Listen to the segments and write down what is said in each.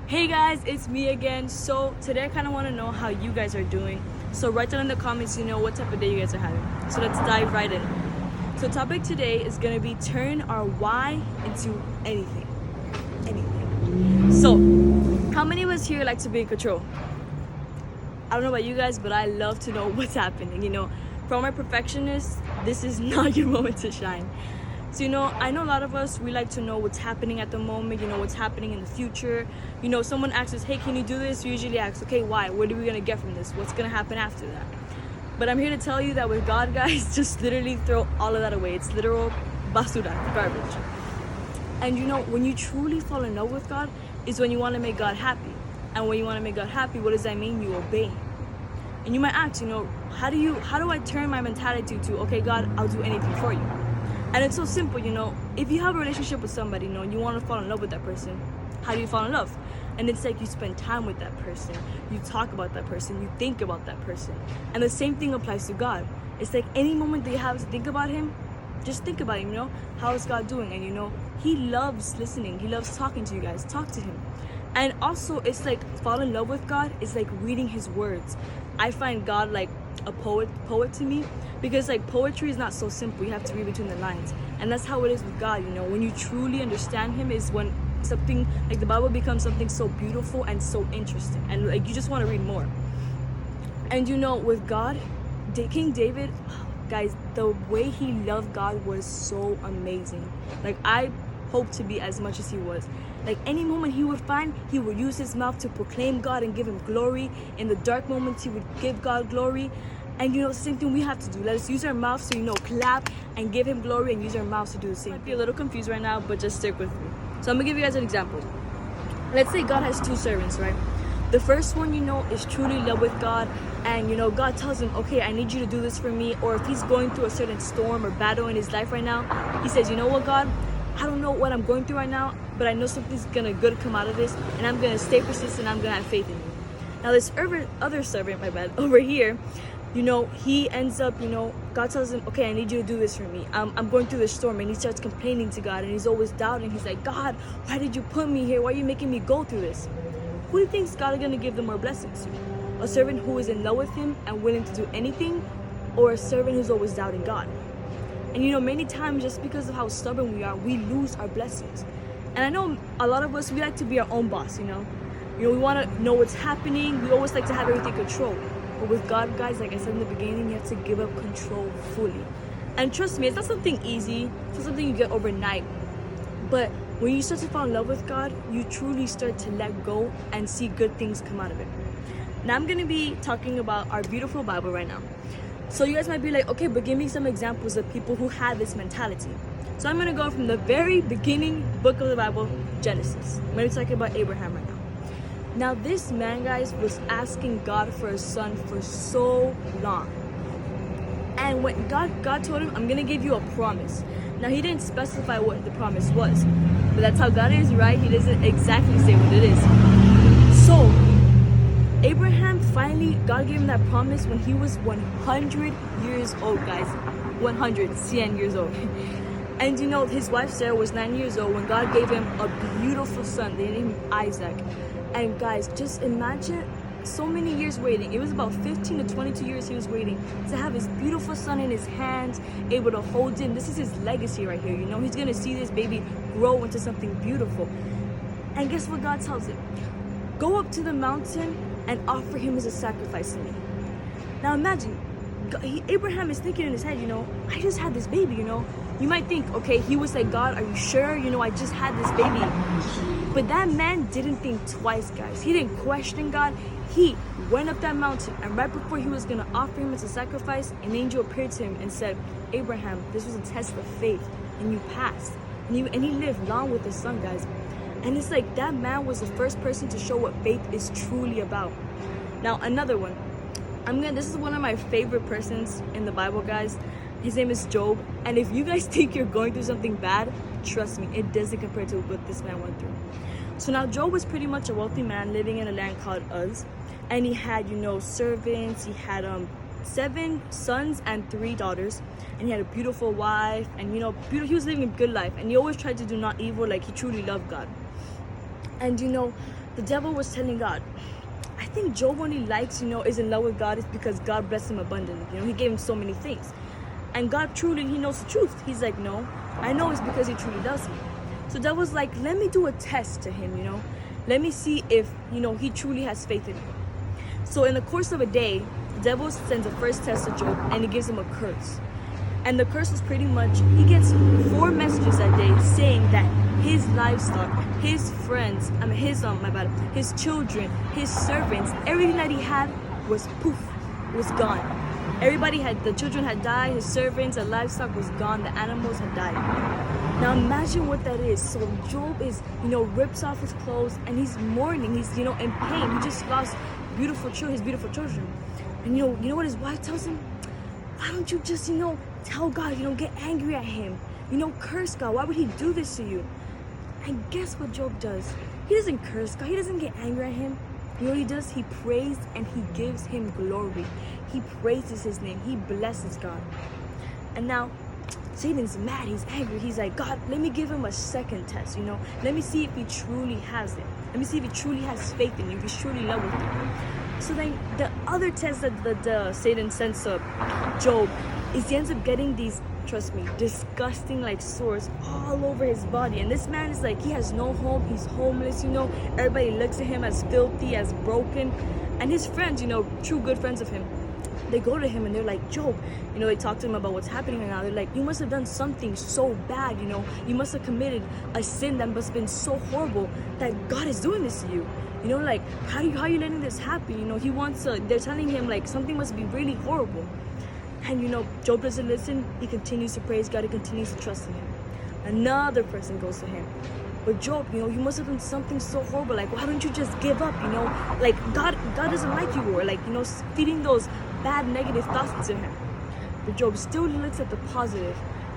Hey guys, it's me again. So today I kind of want to know how you guys are doing. So write down in the comments, what type of day you guys are having. So let's dive right in. So topic today is gonna be turn our why into anything. Anything. So how many of us here like to be in control? I don't know about you guys, but I love to know what's happening. From my perfectionist, this is not your moment to shine. So, I know a lot of us, we like to know what's happening at the moment, what's happening in the future. Someone asks us, hey, can you do this? We usually ask, okay, why? What are we going to get from this? What's going to happen after that? But I'm here to tell you that with God, guys, just literally throw all of that away. It's literal basura, garbage. And when you truly fall in love with God is when you want to make God happy. And when you want to make God happy, what does that mean? You obey. And you might ask, how do I turn my mentality to, okay, God, I'll do anything for you? And it's so simple, if you have a relationship with somebody, you want to fall in love with that person, how do you fall in love? And it's like you spend time with that person, you talk about that person, you think about that person. And the same thing applies to God. It's like any moment that you have to think about him, just think about him, how is God doing? And he loves listening, he loves talking to you guys, talk to him. And also it's like fall in love with God is like reading his words. I find God like a poet to me, because like poetry is not so simple. You have to read between the lines, and that's how it is with God. When you truly understand him is when something like the Bible becomes something so beautiful and so interesting, and like you just want to read more. And with God, King David, guys, the way he loved God was so amazing. Like I hope to be as much as he was. Like any moment he would find, he would use his mouth to proclaim God and give him glory. In the dark moments, he would give God glory. And the same thing we have to do. Let us use our mouths to, clap and give him glory, and use our mouths to do the same. I might be a little confused right now, but just stick with me. So I'm gonna give you guys an example. Let's say God has two servants, right? The first one, is truly in love with God, and God tells him, okay, I need you to do this for me. Or if he's going through a certain storm or battle in his life right now, he says, you know what, God, I don't know what I'm going through right now, but I know something's good come out of this, and I'm gonna stay persistent, I'm gonna have faith in you. Now this other servant, over here, he ends up, God tells him, okay, I need you to do this for me. I'm going through this storm, and he starts complaining to God, and he's always doubting. He's like, God, why did you put me here? Why are you making me go through this? Who do you think God is gonna give them more blessings to? A servant who is in love with him and willing to do anything, or a servant who's always doubting God? And many times, just because of how stubborn we are, we lose our blessings. And I know a lot of us, we like to be our own boss, we want to know what's happening. We always like to have everything controlled. But with God, guys, like I said in the beginning, you have to give up control fully. And trust me, it's not something easy. It's not something you get overnight. But when you start to fall in love with God, you truly start to let go and see good things come out of it. Now I'm going to be talking about our beautiful Bible right now. So you guys might be like, okay, but give me some examples of people who had this mentality. So I'm going to go from the very beginning book of the Bible, Genesis. I'm going to be talking about Abraham right now. Now this man, guys, was asking God for a son for so long. And when God told him, I'm going to give you a promise. Now he didn't specify what the promise was. But that's how God is, right? He doesn't exactly say what it is. So Abraham finally, God gave him that promise when he was 100 years old, guys. 100 years old. And his wife Sarah was 9 years old when God gave him a beautiful son. They named him Isaac. And guys, just imagine so many years waiting. It was about 15 to 22 years he was waiting to have his beautiful son in his hands, able to hold him. This is his legacy right here. He's going to see this baby grow into something beautiful. And guess what God tells him? Go up to the mountain and offer him as a sacrifice to me. Now imagine, Abraham is thinking in his head, I just had this baby, You might think, okay, he was like, God, are you sure? I just had this baby. But that man didn't think twice, guys. He didn't question God. He went up that mountain, and right before he was going to offer him as a sacrifice, an angel appeared to him and said, Abraham, this was a test of faith, and you passed. And he lived long with his son, guys. And it's like that man was the first person to show what faith is truly about. Now, another one. This is one of my favorite persons in the Bible, guys. His name is Job. And if you guys think you're going through something bad, trust me, it doesn't compare to what this man went through. So now Job was pretty much a wealthy man living in a land called Uz. And he had, servants. He had 7 sons and 3 daughters. And he had a beautiful wife. And, he was living a good life. And he always tried to do not evil, like he truly loved God. And the devil was telling God, I think Job only likes, is in love with God is because God blessed him abundantly. He gave him so many things. And God truly, he knows the truth. He's like, no, I know it's because he truly loves me. So that was like, let me do a test to him, Let me see if, he truly has faith in me. So in the course of a day, the devil sends the first test to Job and he gives him a curse. And the curse was pretty much, he gets 4 messages that day saying that his livestock, his friends, his children, his servants, everything that he had was poof, was gone. The children had died, his servants, the livestock was gone, the animals had died. Now imagine what that is. So Job is, rips off his clothes and he's mourning, he's, in pain. He just lost his beautiful children. And you know what his wife tells him? Why don't you just, tell God, get angry at him. Curse God. Why would he do this to you? And guess what Job does? He doesn't curse God. He doesn't get angry at him. You know what he does? He prays and he gives him glory. He praises his name. He blesses God. And now Satan's mad. He's angry. He's like, God, let me give him a second test, Let me see if he truly has it. Let me see if he truly has faith in you, if he's truly in love with you. So then the other test that Satan sends to Job is he ends up getting these, trust me, disgusting like sores all over his body. And this man is like, he has no home. He's homeless, Everybody looks at him as filthy, as broken. And his friends, true good friends of him, they go to him and they're like, Job, they talk to him about what's happening right now. They're like, you must have done something so bad, you must have committed a sin that must have been so horrible that God is doing this to you. Like, how are you letting this happen? They're telling him like something must be really horrible. And Job doesn't listen. He continues to praise God. He continues to trust in him. Another person goes to him. But Job, you must have done something so horrible. Like, why don't you just give up, Like, God doesn't like you, or like, feeding those bad negative thoughts to him. But Job still looks at the positive.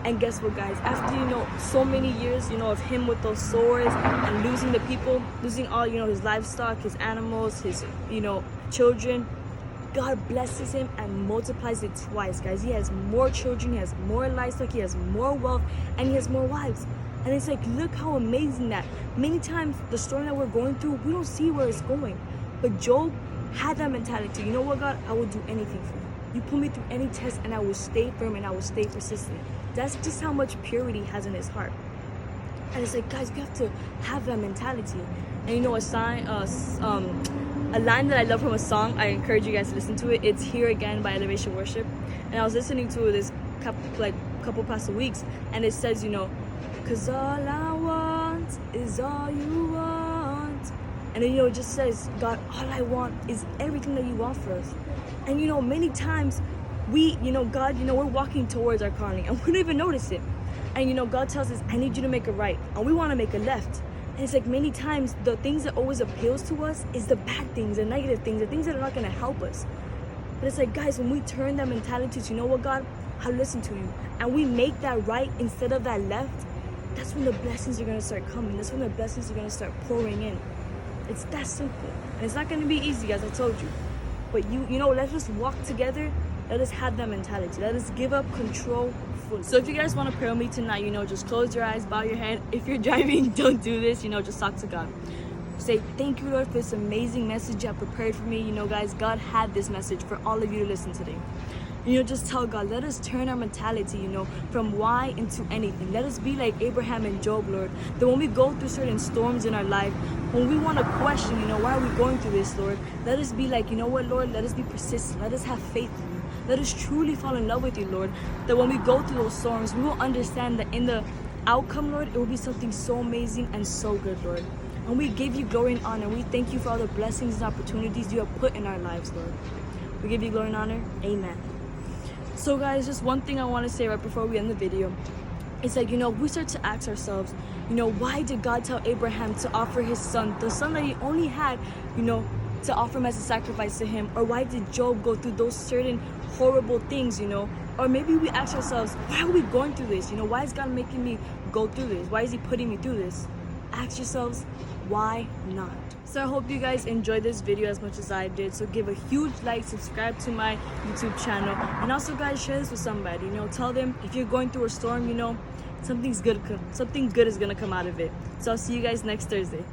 And guess what, guys? After, so many years, of him with those sores and losing the people, losing all, his livestock, his animals, his, children, God blesses him and multiplies it twice, guys. He has more children, he has more livestock, he has more wealth, and he has more wives. And it's like, look how amazing that. Many times, the storm that we're going through, we don't see where it's going. But Job had that mentality. You know what, God? I will do anything for you. You put me through any test and I will stay firm and I will stay persistent. That's just how much purity he has in his heart. And it's like, guys, we have to have that mentality. And a line that I love from a song, I encourage you guys to listen to it. It's Here Again by Elevation Worship. And I was listening to this couple past weeks, and it says, cause all I want is all you want. And then, it just says, God, all I want is everything that you want for us. And, many times we, God, we're walking towards our calling and we don't even notice it. And, God tells us, I need you to make a right. And we want to make a left. And it's like many times the things that always appeals to us is the bad things, the negative things, the things that are not going to help us. But it's like, guys, when we turn that mentality to, you know what, God, I'll listen to you. And we make that right instead of that left, that's when the blessings are going to start coming. That's when the blessings are going to start pouring in. It's that simple. And it's not going to be easy, as I told you. But let's just walk together. Let us have that mentality. Let us give up control fully. So if you guys want to pray with me tonight, just close your eyes, bow your head. If you're driving, don't do this. Just talk to God. Say, thank you, Lord, for this amazing message you have prepared for me. Guys, God had this message for all of you to listen today. Just tell God, let us turn our mentality, from why into anything. Let us be like Abraham and Job, Lord. That when we go through certain storms in our life, when we want to question, why are we going through this, Lord? Let us be like, you know what, Lord? Let us be persistent. Let us have faith in you. Let us truly fall in love with you, Lord. That when we go through those storms, we will understand that in the outcome, Lord, it will be something so amazing and so good, Lord. And we give you glory and honor. We thank you for all the blessings and opportunities you have put in our lives, Lord. We give you glory and honor. Amen. So guys, just one thing I want to say right before we end the video. It's like, we start to ask ourselves, why did God tell Abraham to offer his son, the son that he only had, to offer him as a sacrifice to him? Or why did Job go through those certain horrible things, Or maybe we ask ourselves, why are we going through this? Why is God making me go through this? Why is he putting me through this? Ask yourselves, why not? So I hope you guys enjoyed this video as much as I did. So give a huge like, subscribe to my YouTube channel, and also guys, share this with somebody. Tell them if you're going through a storm, something good is gonna come out of it. So I'll see you guys next Thursday.